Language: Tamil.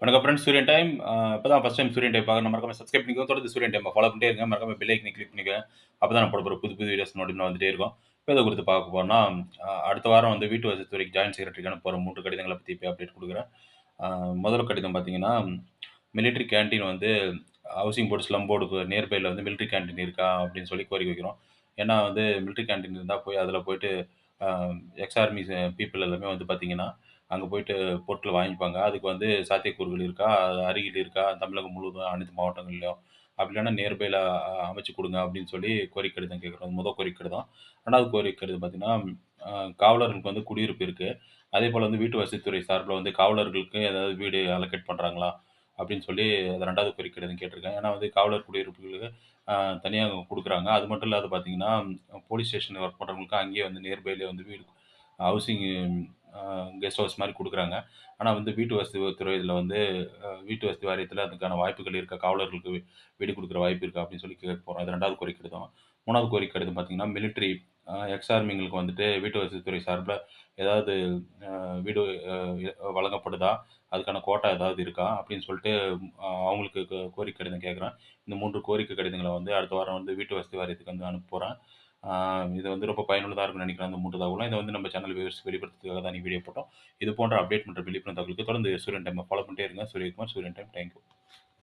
வணக்கம் ஃப்ரெண்ட்ஸ் சூரியன் டைம். இப்பதான் ஃபர்ஸ்ட் டைம் சூரியன் டைம் பார்க்குறேன். மறக்காம சப்ஸ்கிரைப் பண்ணிக்கோங்க. தொடர்ந்து சூரியன் டைம் ஃபாலோ பண்ணிட்டே இருங்க. மறக்காம பெல் ஐக்கனை கிளிக் பண்ணிக்கோங்க. அப்பதான் நான் போட போற புது புது வீடியோஸ் நோட்டிஃபிகேஷன் வந்துட்டே இருக்கும். இப்ப எத குறித்து பார்க்க போறோம்னா, அடுத்த வாரம் வந்து வீட்டு வசதித்துறைக்கு ஜாயிண்ட் செக்ரட்டரிக்கு அனுப்ப போற 3 கடிதங்கள பத்தி இப்ப அப்டேட் குடுக்குறேன். அ முதல் கடிதம் பார்த்தீங்கன்னா, மிலிட்டரி கேன்டீன் வந்து ஹவுசிங் போர்ட், ஸ்லம் போர்டுக்கு நியர்பைல வந்து மிலிட்டரி கேன்டீன் இருக்கா? அப்படின்னு சொல்லி கோரிக்கை வைக்கிறோம். ஏன்னா வந்து மிலிட்டரி கேன்டீன் இருந்தா போய் அதில போயிட்டு அ எக்ஸ் ஆர்மி பீப்பிள் எல்லாமே வந்து பார்த்தீங்கன்னா, அங்க போயிட்டு பொருட்கள வாங்கிப்பாங்க. அதுக்கு வந்து சாத்தியக்கூறுகள் இருக்கா? அது அருகில் இருக்கா? தமிழகம் முழுவதும் அனைத்து மாவட்டங்கள்லயும். அப்படி இல்லன்னா நியர்பைல அமைச்சு குடுங்க அப்படின்னு சொல்லி கோரிக்கை கடிதம் கேட்கிறோம். முதல் கோரிக்கை கடிதம். 2வது கோரிக்கை கடிதம் பார்த்தீங்கன்னா, அ காவலர்களுக்கு வந்து குடியிருப்பு இருக்கு. அதேபோல வந்து வீட்டு வசதித்துறை சார்புல வந்து காவலர்களுக்கு ஏதாவது வீடு அலோகேட் பண்றாங்களா? அப்படின்னு சொல்லி அது 2வது கோரிக்கை கடிதம் கேட்டிருக்கேன். ஏன்னா வந்து காவலர் குடியிருப்புகளுக்கு அ தனியா குடுக்குறாங்க. அது மட்டும் இல்லாத பார்த்தீங்கன்னா, போலீஸ் ஸ்டேஷன்ல ஒர்க் பண்றவங்களுக்கு அங்கேயே வந்து நியர்பைலயே வந்து வீடு ஹவுசிங் அ கெஸ்ட் ஹவுஸ் மாரி குடுக்குறாங்க. ஆனா வந்து வீட்டு வசதி துறையில வந்து வீட்டு வசதி வாரியத்தில அதுக்கான வாய்ப்புகள் இருக்கா? காவலர்களுக்கு வீடு குடுக்குற வாய்ப்பு இருக்கா? அப்படின்னு சொல்லி கேட்க போறோம். இது 2வது கோரிக்கை கடிதம். 3வது கோரிக்கை கடிதம் பார்த்தீங்கன்னா, மிலிட்டரி எக்ஸ் ஆர்மிங்களுக்கு வந்துட்டு வீட்டு வசதித்துறை சார்புல ஏதாவது வீடு அ வழங்கப்படுதா? அதுக்கான கோட்டா ஏதாவது இருக்கா? அப்படின்னு சொல்லிட்டு அவங்களுக்கு கோரிக்கை கடிதம் கேட்கிறேன். இந்த 3 கோரிக்கை கடிதங்கள வந்து அடுத்த வாரம் வந்து வீட்டு வசதி வாரியத்துக்கு வந்து அனுப்ப போறேன். ஆ இது வந்து ரொம்ப பயனுள்ளதா இருக்கும்னு நினைக்கிறேன். அந்த 3 தகவலும். இத வந்து நம்ம சேனல் வியூவர்ஸ்க்கு வெளிப்படுத்துறதுக்காக தான் வீடியோ போட்டோம். இது போன்ற அப்டேட் மற்றும் விழிப்புணர்வு தகவலுக்கு தொடர்ந்து சூரியன் டைம ஃபாலோ பண்ணிட்டே இருங்க. சூரியகுமார், சூரியன் டைம். Thank you.